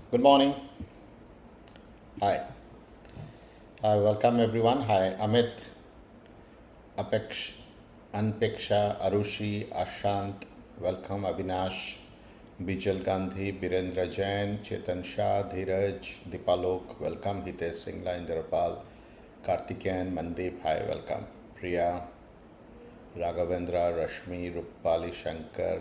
Good morning. Hi. Hi, welcome everyone. Hi, Amit, Apeksh, Anpeksha, Arushi, Ashant. Welcome, Avinash, Bijal Gandhi, Birendra Jain, Chetan Shah, Dheeraj, Dipalok. Welcome, Hitesh Singla, Indrapal, Kartikeyan, Mandeep. Hi, welcome. Priya, Raghavendra, Rashmi, Rupali Shankar,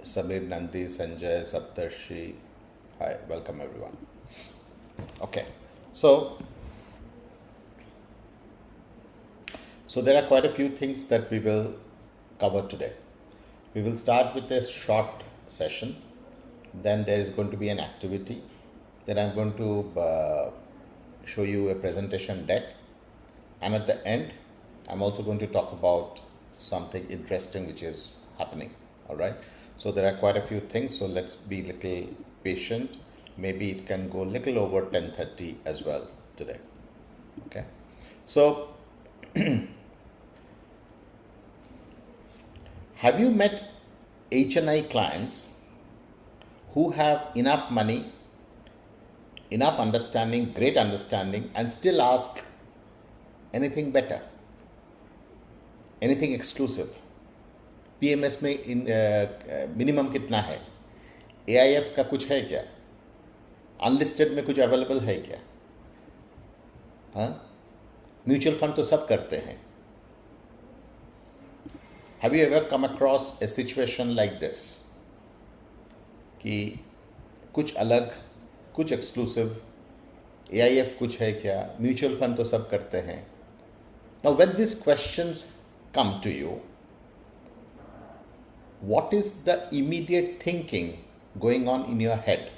Samir Nandi, Sanjay, Saptarshi. Hi, welcome everyone. Okay, so there are quite a few things that we will cover today. We will start with a short session, then there is going to be an activity, then I'm going to show you a presentation deck, and at the end I'm also going to talk about something interesting which is happening. All right, so there are quite a few things, so let's be a little patient. Maybe it can go a little over 10:30 as well today. Okay, so have you met HNI clients who have enough money, enough understanding, great understanding, and still ask anything better, anything exclusive? PMS में minimum कितना है? AIF का कुछ है क्या? Unlisted में कुछ available है क्या? हाँ, म्यूचुअल फंड तो सब करते हैं. Have you ever come across a situation like this कि कुछ अलग, कुछ एक्सक्लूसिव, AIF कुछ है क्या, म्यूचुअल फंड तो सब करते हैं? Now when these questions come to you, what is the immediate thinking going on in your head?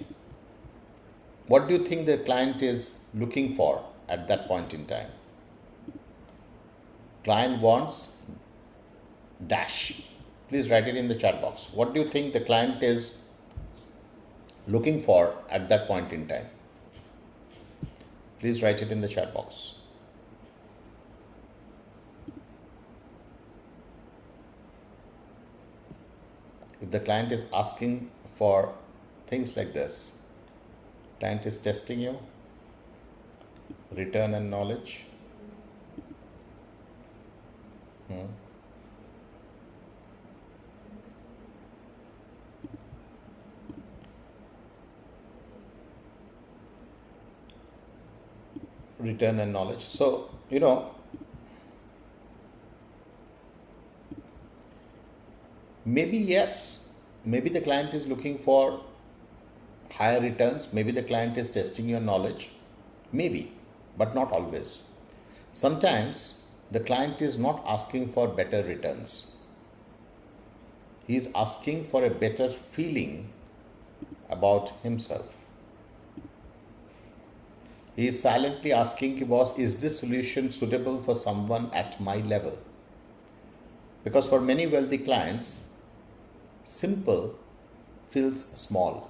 What do you think the client is looking for at that point in time? Client wants dash. Please write it in the chat box. What do you think the client is looking for at that point in time? Please write it in the chat box. If the client is asking for things like this, client is testing you, return and knowledge. Return and knowledge. So, maybe yes, maybe the client is looking for higher returns, maybe the client is testing your knowledge, maybe, but not always. Sometimes the client is not asking for better returns. He is asking for a better feeling about himself. He is silently asking, boss, is this solution suitable for someone at my level? Because for many wealthy clients, simple feels small.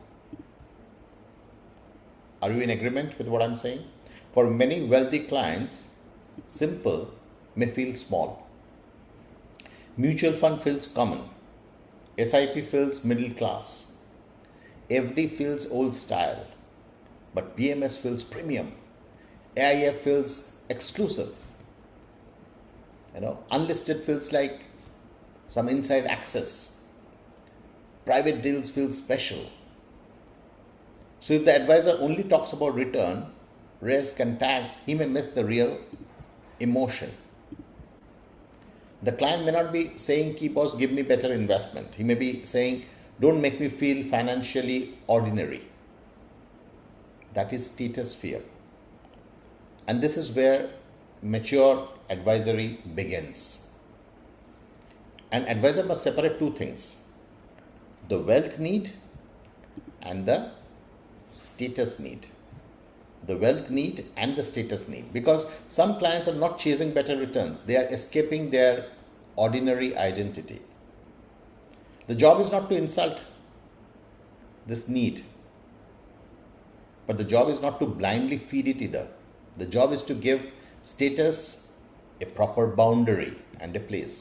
Are you in agreement with what I'm saying? For many wealthy clients, simple may feel small. Mutual fund feels common. SIP feels middle class. FD feels old style. But PMS feels premium. AIF feels exclusive. Unlisted feels like some inside access. Private deals feel special. So if the advisor only talks about return, risk and tax, he may miss the real emotion. The client may not be saying, "Key boss, give me better investment." He may be saying, "Don't make me feel financially ordinary." That is status fear. And this is where mature advisory begins. An advisor must separate two things: the wealth need and the status need. The wealth need and the status need. Because some clients are not chasing better returns, they are escaping their ordinary identity. The job is not to insult this need, but the job is not to blindly feed it either. The job is to give status a proper boundary and a place.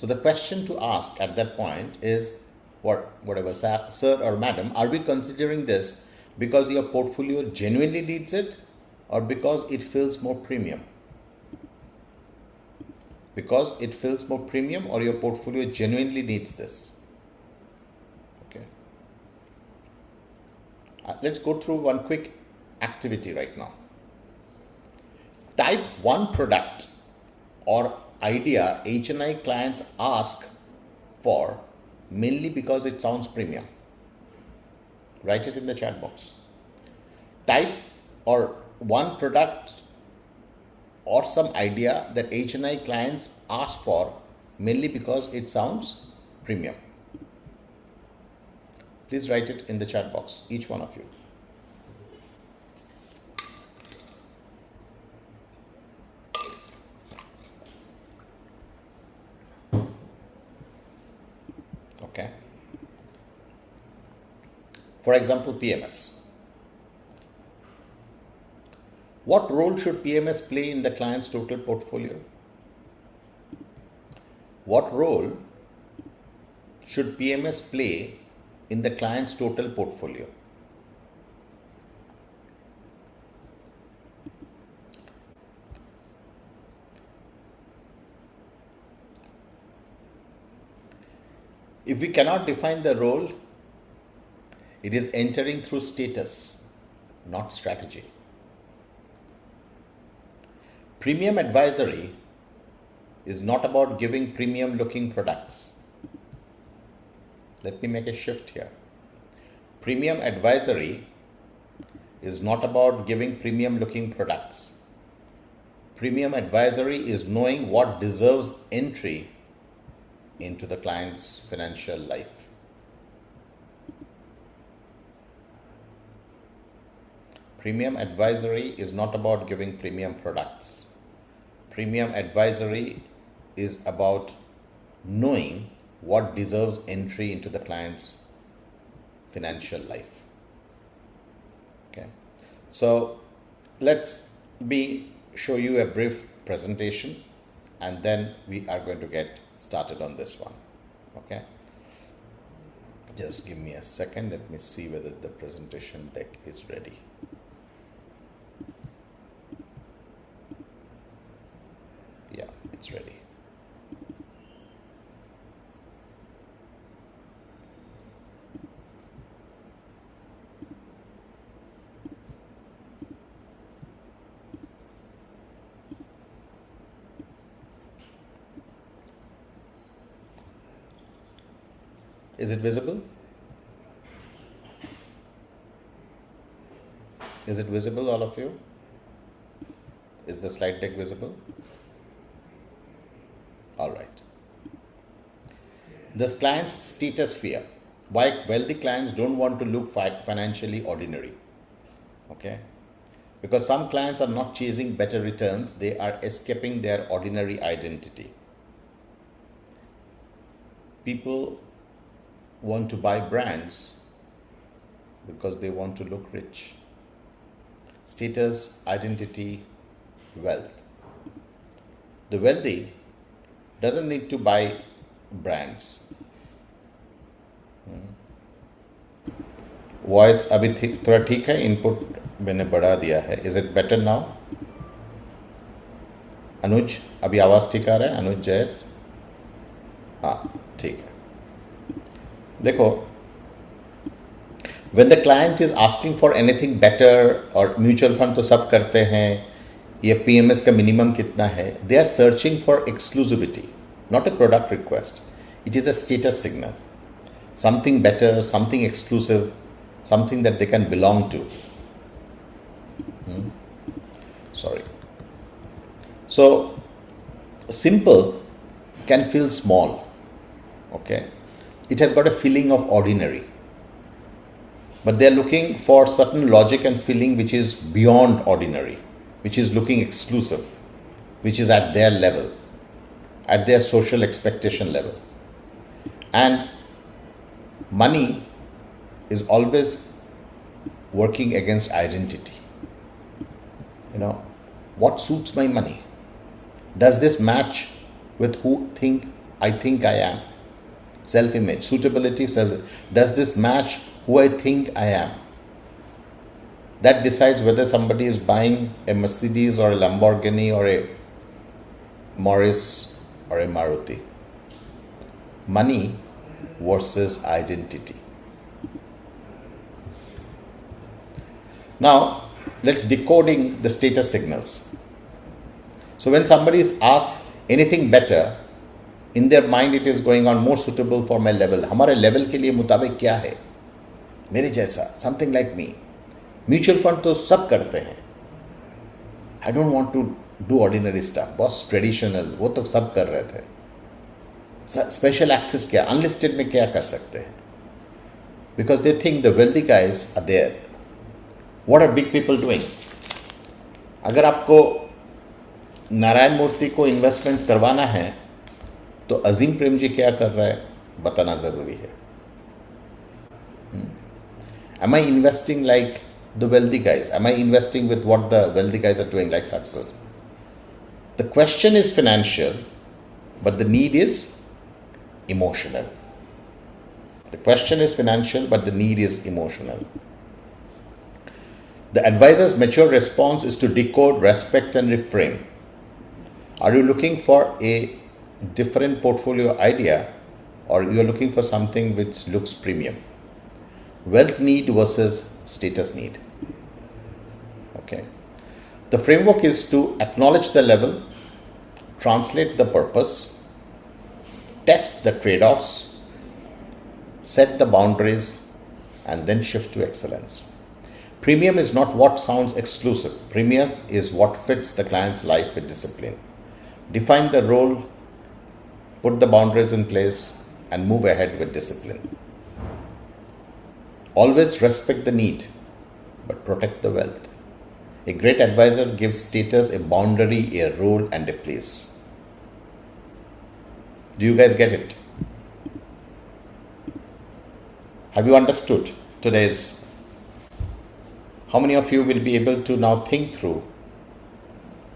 So the question to ask at that point is, whatever, sir or madam, are we considering this because your portfolio genuinely needs it or because it feels more premium? Because it feels more premium or your portfolio genuinely needs this? Okay. Let's go through one quick activity right now. Type one product or idea HNI clients ask for mainly because it sounds premium. Write it in the chat box. Type or one product or some idea that HNI clients ask for mainly because it sounds premium. Please write it in the chat box, each one of you. Okay. For example, PMS. What role should PMS play in the client's total portfolio? What role should PMS play in the client's total portfolio? If we cannot define the role, it is entering through status, not strategy. Premium advisory is not about giving premium looking products. Let me make a shift here. Premium advisory is not about giving premium looking products. Premium advisory is knowing what deserves entry into the client's financial life. Premium advisory is not about giving premium products. Premium advisory is about knowing what deserves entry into the client's financial life. Okay, so let's show you a brief presentation and then we are going to get started on this one. Okay, just give me a second. Let me see whether the presentation deck is ready. Yeah, it's ready. Is it visible? Is it visible, all of you? Is the slide deck visible? All right. The client's status fear. Why wealthy clients don't want to look financially ordinary. Okay. Because some clients are not chasing better returns, they are escaping their ordinary identity. People want to buy brands because they want to look rich. Status, identity, wealth. The wealthy doesn't need to buy brands. Voice अभी थोड़ा ठीक है, input मैंने बढ़ा दिया है. Is it better now? अनुज, अभी आवाज़ ठीक आ रहा है? अनुज जैस? हाँ, ठीक है. देखो, when the client is asking for anything better or mutual fund तो सब करते हैं, ये PMS का minimum कितना है, they are searching for exclusivity, not a product request. It is a status signal, something better, something exclusive, something that they can belong to. Sorry. So simple can feel small. Okay, it has got a feeling of ordinary, but they are looking for certain logic and feeling which is beyond ordinary, which is looking exclusive, which is at their level, at their social expectation level. And money is always working against identity. You know, what suits my money? Does this match with who think I think I am? Self-image, suitability, does this match who I think I am? That decides whether somebody is buying a Mercedes or a Lamborghini or a Morris or a Maruti. Money versus identity. Now, let's decoding the status signals. So when somebody is asked anything better, in their mind it is going on more suitable for my level. हमारे level के लिए मुताबिक क्या है? मेरे जैसा, something like me. Mutual fund तो सब करते हैं. I don't want to do ordinary stuff. बस traditional, वो तो सब कर रहे थे. Special access क्या? Unlisted में क्या कर सकते हैं? Because they think the wealthy guys are there. What are big people doing? अगर आपको नारायण मूर्ति को इन्वेस्टमेंट्स करवाना है तो अजीम प्रेम जी क्या कर रहा है बताना ज़रूरी है. Am I investing like the wealthy guys? Am I investing with what the wealthy guys are doing like success? The question is financial, but the need is emotional. The question is financial, but the need is emotional. The advisor's mature response is to decode, respect, and reframe. Are you looking for a different portfolio idea, or you are looking for something which looks premium? Wealth need versus status need. Okay. The framework is to acknowledge the level, translate the purpose, test the trade-offs, set the boundaries, and then shift to excellence. Premium is not what sounds exclusive. Premium is what fits the client's life with discipline. Define the role, put the boundaries in place, and move ahead with discipline. Always respect the need, but protect the wealth. A great advisor gives status a boundary, a role, and a place. Do you guys get it? Have you understood today's? How many of you will be able to now think through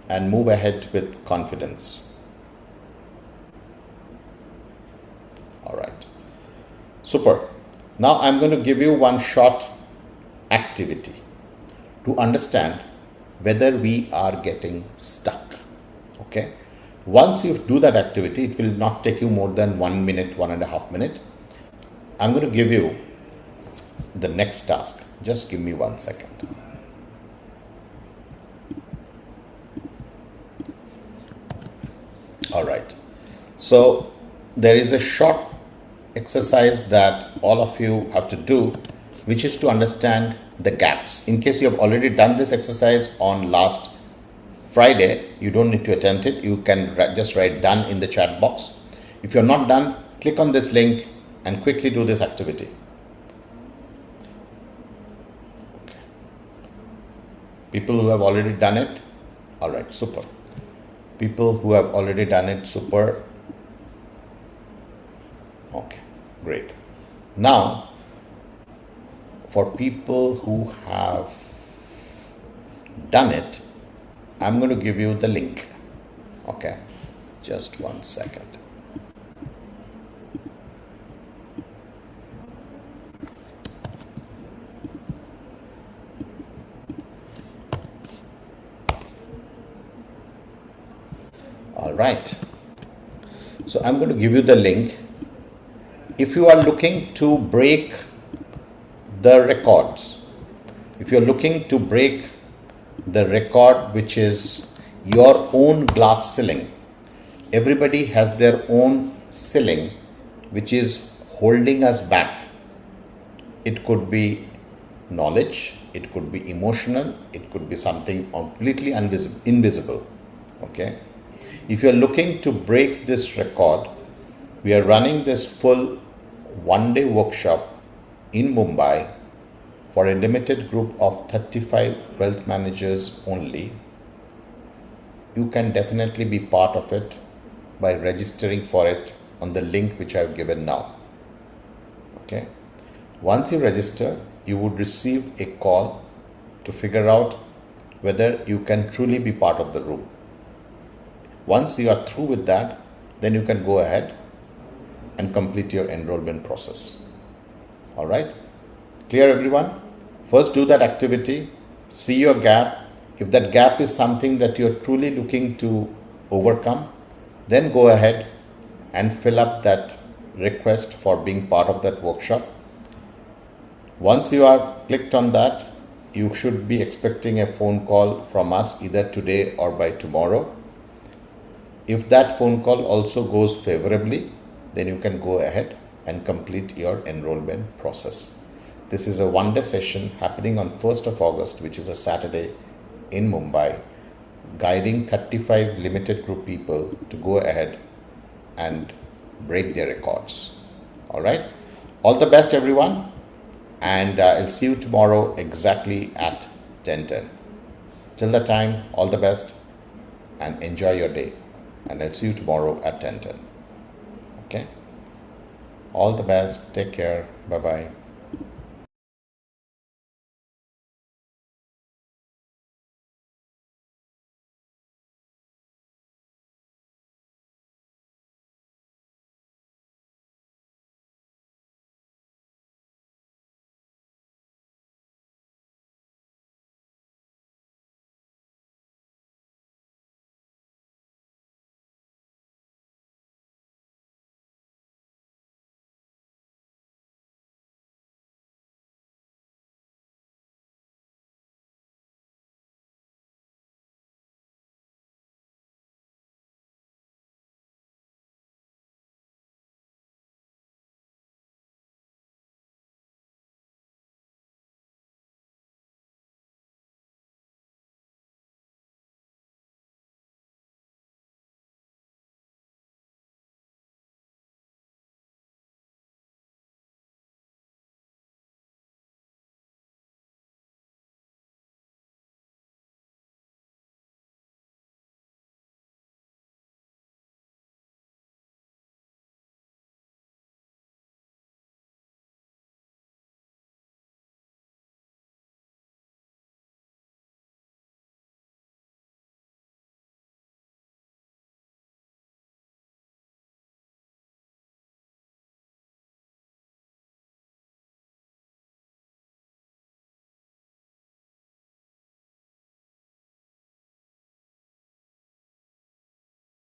and move ahead with confidence? All right. Super. Now I'm going to give you one short activity to understand whether we are getting stuck. Okay. Once you do that activity, it will not take you more than 1 minute, 1.5 minutes. I'm going to give you the next task. Just give me 1 second. All right. So there is a short exercise that all of you have to do, which is to understand the gaps. In case you have already done this exercise on last Friday, you don't need to attempt it. You can just write done in the chat box. If you're not done, click on this link and quickly do this activity. Okay. People who have already done it, all right, super. People who have already done it, super. Okay, great. Now, for people who have done it, I'm going to give you the link. Okay, just 1 second. All right. So I'm going to give you the link. If you are looking to break the records, if you're looking to break the record, which is your own glass ceiling, everybody has their own ceiling, which is holding us back. It could be knowledge, it could be emotional, it could be something completely invisible. Okay. If you're looking to break this record, we are running this full 1-day workshop in Mumbai for a limited group of 35 wealth managers only. You can definitely be part of it by registering for it on the link which I've given now. Okay. Once you register, you would receive a call to figure out whether you can truly be part of the room. Once you are through with that, then you can go ahead and complete your enrollment process. All right, clear everyone? First do that activity, see your gap. If that gap is something that you're truly looking to overcome, then go ahead and fill up that request for being part of that workshop. Once you are clicked on that, you should be expecting a phone call from us either today or by tomorrow. If that phone call also goes favorably, then you can go ahead and complete your enrollment process. This is a one-day session happening on 1st of August, which is a Saturday in Mumbai, guiding 35 limited group people to go ahead and break their records. All right. All the best, everyone. And I'll see you tomorrow exactly at 10:10. Till that time, all the best and enjoy your day. And I'll see you tomorrow at 10:10. Okay. All the best. Take care. Bye-bye.